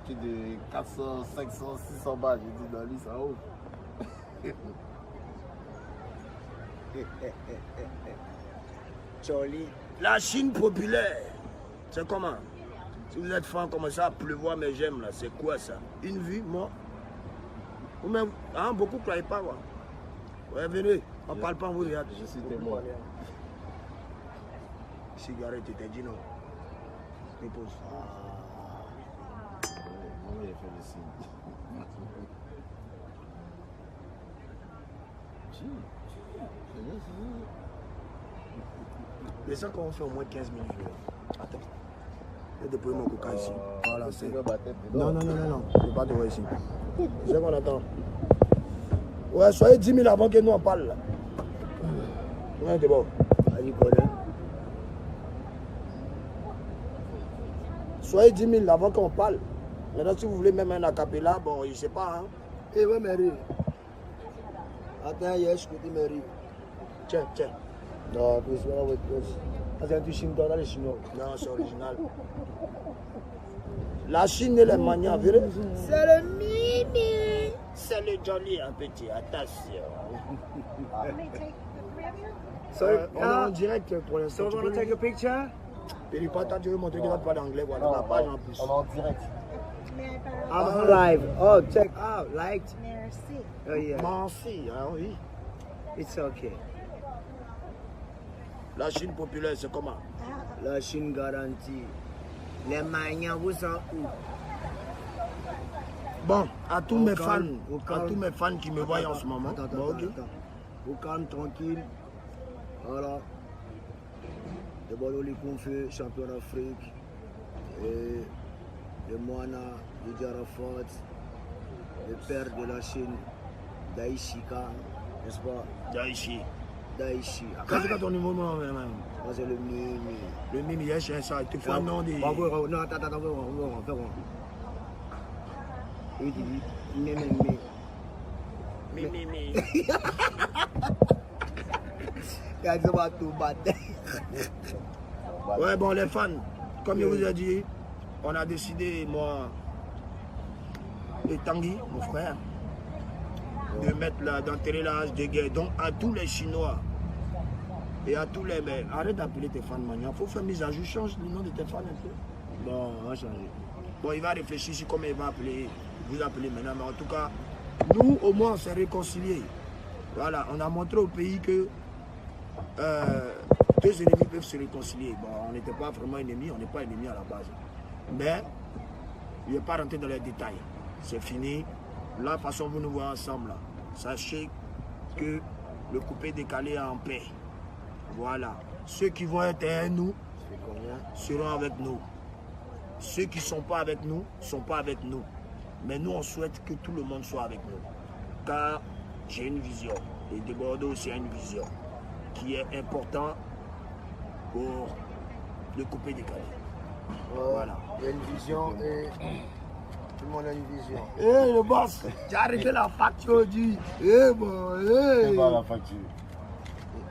marqué de 400, 500, 600 balles. J'ai dit, dans lui, ça ouvre. Charlie. La Chine populaire, c'est comment? Si vous êtes fan, commencez à pleuvoir, mais j'aime là, c'est quoi ça? Une vie, moi? Ou même, hein, beaucoup ne croyaient pas, quoi. Ouais, venez, on ne parle pas, on vous regarde. Je suis témoin. Cigarette, tu t'es dit non. Dépose. Moi, il a fait le signe. Les gens qu'on fait au moins 15 000 jours. Attends. J'ai déposé mon coca ici. Voilà, c'est. Non, non, non, non, non. Je ne vais pas te voir ici. C'est ce qu'on attend. Ouais, soyez 10 000 avant que nous en parle là. Ouais, c'est bon. Allez, soyez 10 000 avant qu'on parle. Maintenant, si vous voulez même un acapella, bon, je ne sais pas. Hein. Eh ouais, Mary. Attends, yes, je dis Mary. Tiens, tiens. Non, plus voilà, ouais, plus. Ah, c'est un truc chinois, là, les chinois. Non, c'est original. La Chine et les manias, verrez. C'est le mimi. C'est le jolly, un petit. Attention. On est en direct pour l'instant. So, you want to take a picture? Et il partage, je vais montrer qu'il ne parle pas d'anglais. Voilà, la page en plus. On est en direct. I'm live. Oh, check out. Liked. Merci. Oh, yeah. Merci, hein, oui. It's okay. La Chine populaire, c'est comment? La Chine garantie. Les maniens, vous sont où? Bon, à tous mes fans, au à tous mes fans qui me voient en ce moment. Attends, Bon, ok. Au calme, tranquille. Voilà. Le ballon, les confus, champion d'Afrique. Et le Moana, le Jarafat, le père de la Chine, Daishika, n'est-ce pas? Daichi. Daichi. Qu'est-ce que ton numéro, même? Ça, c'est le Mimi. Le mime, il est ça. Tu fais un nom de. Non, attends, on va faire quoi? Oui, tu dis, Mimi. Ouais, bon, les fans, comme je vous ai dit, on a décidé, moi et Tanguy, mon frère, de mettre là, d'enterrer l'âge de guerre. Donc, à tous les Chinois et à tous les. Mais arrête d'appeler tes fans Mania. Il faut faire mise à jour, change le nom de tes fans un peu. Bon, on va changer. Bon, il va réfléchir sur comment il va appeler, vous appeler maintenant. Mais en tout cas, nous, au moins, on s'est réconciliés. Voilà, on a montré au pays que deux ennemis peuvent se réconcilier. Bon, on n'était pas vraiment ennemis, on n'est pas ennemis à la base. Mais, je ne vais pas rentrer dans les détails. C'est fini. Là, de toute façon, vous nous voyez ensemble. Là. Sachez que le coupé décalé est en paix. Voilà. Ceux qui vont être derrière nous seront avec nous. Ceux qui ne sont pas avec nous, ne sont pas avec nous. Mais nous, on souhaite que tout le monde soit avec nous. Car j'ai une vision. Et de Bordeaux aussi a une vision qui est importante pour le coupé décalé. Voilà. Il y a une vision et tout le monde a une vision. Hé, le boss, j'ai arrêté la facture du. Eh, bon, C'est pas hé. la facture.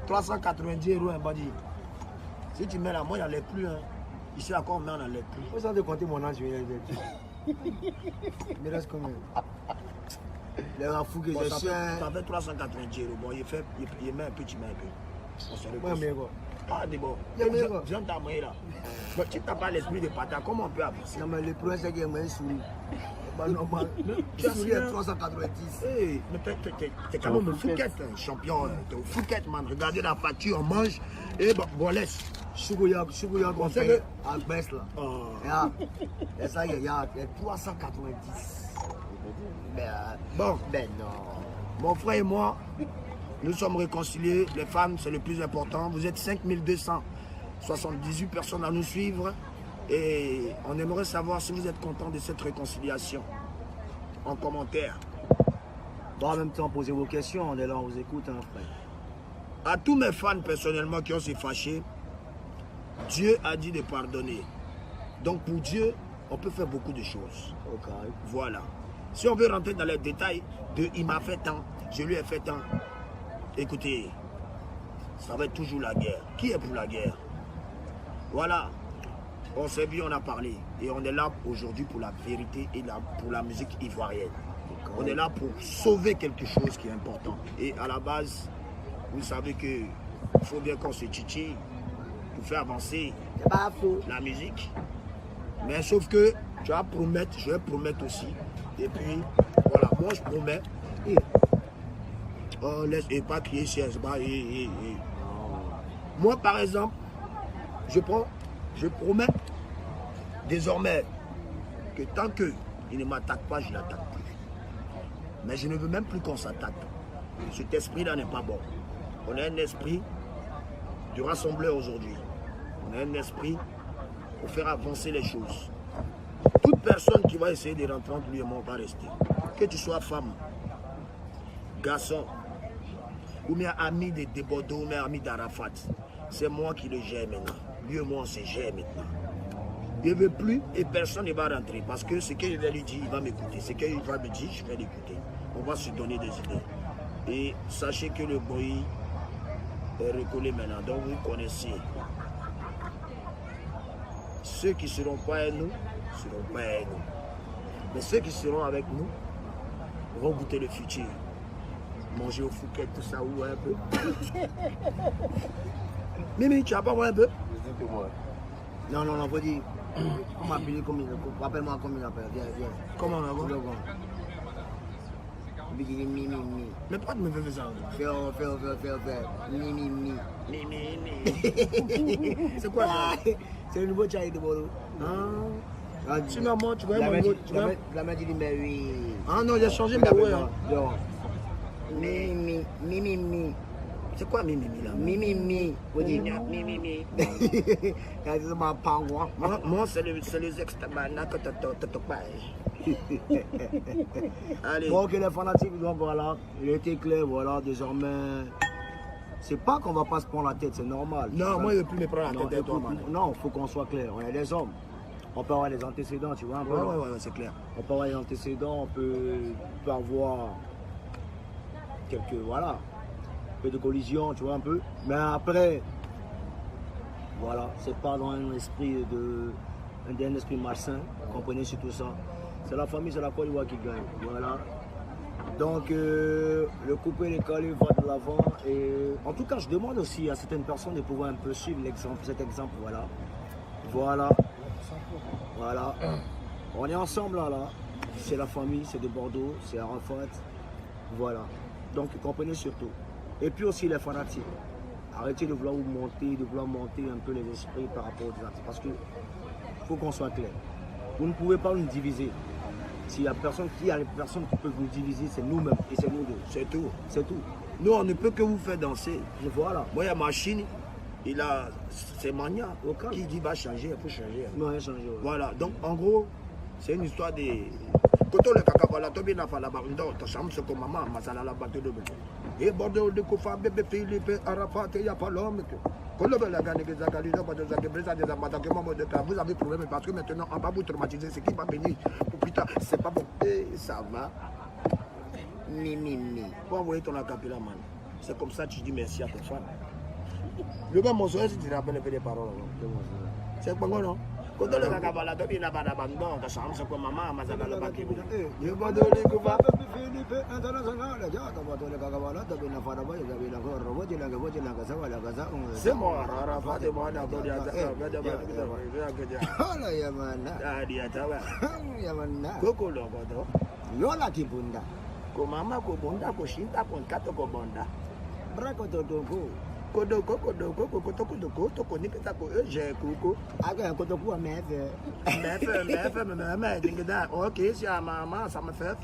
390 € un bandit. Si tu mets là, moi, il n'en a plus. Hein. Ici, encore, on met, on n'en a plus. Faut ça de compter mon âge, je vais dire. Il reste combien? Les rafous que Bon, j'ai ça cher. fait 390 €. Bon, il met un peu, tu mets un peu. On se Moi, repose. mais quoi. Ah, d'abord. Il y a meilleur. Viens t'amener là. Mais tu n'as pas l'esprit de pata, comment on peut avancer? Non, mais le problème, c'est qu'il y a un souris. Bah, normal. Tu as Souris à signé. 390. Hey, mais t'es quand même un Fouquet, hein, champion. T'es au Fouquet, man. Regardez la facture, on mange. Et bon, laisse. Chougoyak, On on sait fait à baisse là. Oh. Et ça, il y a 390. Bon, Ben non. mon frère et moi, nous sommes réconciliés. Les femmes, c'est le plus important. Vous êtes 5278 personnes à nous suivre. Et on aimerait savoir si vous êtes content de cette réconciliation. En commentaire. Bon, en même temps, posez vos questions. On est là, on vous écoute, hein, frère. À tous mes fans personnellement qui ont se fâché, Dieu a dit de pardonner. Donc pour Dieu, on peut faire beaucoup de choses. Ok. Voilà. Si on veut rentrer dans les détails de il m'a fait tant, je lui ai fait tant, écoutez, ça va être toujours la guerre. Qui est pour la guerre? Voilà. On s'est vu, on a parlé. Et on est là aujourd'hui pour la vérité et pour la musique ivoirienne. On est là pour sauver quelque chose qui est important. Et à la base, vous savez qu'il faut bien qu'on se titille pour faire avancer la musique. Mais sauf que tu vas promettre, je vais promettre aussi. Et puis, voilà, moi je promets. Oh, laisse pas crier siège. Moi, par exemple, je promets désormais que tant qu'il ne m'attaque pas, je ne l'attaque plus. Mais je ne veux même plus qu'on s'attaque. Cet esprit-là n'est pas bon. On a un esprit de rassembleur aujourd'hui. On a un esprit pour faire avancer les choses. Toute personne qui va essayer de rentrer entre lui et moi va rester. Que tu sois femme, garçon, ou bien ami de Bordeaux, ou bien ami d'Arafat, c'est moi qui le gère maintenant. Lui et moi, on se gère maintenant. Je ne veux plus et personne ne va rentrer parce que ce que je vais lui dire, il va m'écouter. Ce qu'il va me dire, je vais l'écouter. On va se donner des idées. Et sachez que le boy est recollé maintenant. Donc vous connaissez. Ceux qui ne seront pas à nous, ne seront pas à nous. Mais ceux qui seront avec nous vont goûter le futur. Manger au Fouquet, tout ça, ou un peu. Mimi, tu vas pas voir un peu? Je dis que moi. Non, faut dire. On m'appelle comme il appelle-moi comme il appelle. Viens. Comment on va voir? Mi. Mais pourquoi tu me fais ça? Faire. Mi. C'est quoi ça? C'est le nouveau chai de Bordeaux. Sinon, moi, tu vois, mon tu vois. La mère dit, mais oui. Ah non, j'ai changé mes ouais. Mi. C'est quoi Mimi là? Mi. Vous dites Mimi. Moi, c'est les ex-tabana que tu pas. Allez. Bon, ok, les fanatiques, donc voilà, il était clair, voilà, désormais. C'est pas qu'on va pas se prendre la tête, c'est normal. Non, moi, je ne veux plus me prendre la tête. Non, il faut qu'on soit clair. On est des hommes. On peut avoir des antécédents, tu vois un peu. Ouais, c'est clair. On peut avoir des antécédents, on peut avoir quelques, voilà, un peu de collision, tu vois un peu. Mais après, voilà, c'est pas dans un esprit d'un esprit malsain, comprenez sur tout ça. C'est la famille, c'est la Côte d'Ivoire qui gagne, voilà. Donc, le coupé décalé va de l'avant. Et en tout cas, je demande aussi à certaines personnes de pouvoir un peu suivre cet exemple, voilà. Voilà. On est ensemble là. C'est la famille, c'est de Bordeaux, c'est Arafat. Voilà. Donc, comprenez surtout. Et puis aussi les fanatiques. Arrêtez de vouloir monter un peu les esprits par rapport aux artistes. Parce que faut qu'on soit clair. Vous ne pouvez pas nous diviser. S'il y a personne qui peuvent nous diviser, c'est nous-mêmes et c'est nous deux. C'est tout. C'est tout. Nous, on ne peut que vous faire danser. Et voilà. Moi, il y a machine, il a ses manias. Qui dit va changer, il faut changer. Non, il a changé. Ouais. Voilà. Donc, en gros, c'est une histoire de. Quand on le cacavala, tu viens à faire la barre, tu chambre, c'est comme maman, masala la batte de bébé. Et Bordeaux, de Kofa, bébé, Philippe, Arafat, il n'y a pas l'homme. Vous avez problème parce que maintenant on va vous traumatiser, ce qui va venir pour plus tard, c'est pas bon. Et ça va. Mi. Pour envoyer ton acapella, man. C'est comme ça que tu dis merci à tes fans. Le gars, mon soeur, si tu te rappelles un peu des paroles. C'est pas bon, non? Quand on le acapella, tu viens à faire la bande, tu chambre, c'est comme maman, masala la batte de bébé. Et Bordeaux, de Kofa, Philippe, international, c'est moi, Arafat, c'est moi, Koko logodo. Yola kibunda. Ko mama ko bonda ko shinta ko kato ko bonda. Brako todoko. Kodoko ko nikita ko eje kuko. Aga kotoku ameve. Me dingida. OK, si mama ça me fait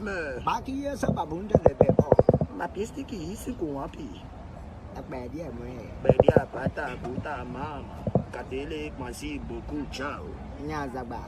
me. Baki esa babunda de bebo. Ma piste ki isi ko wapi. Akbedia mwe. Bedia pata buta mama. Katele merci beaucoup. Ciao. Nyaza ba.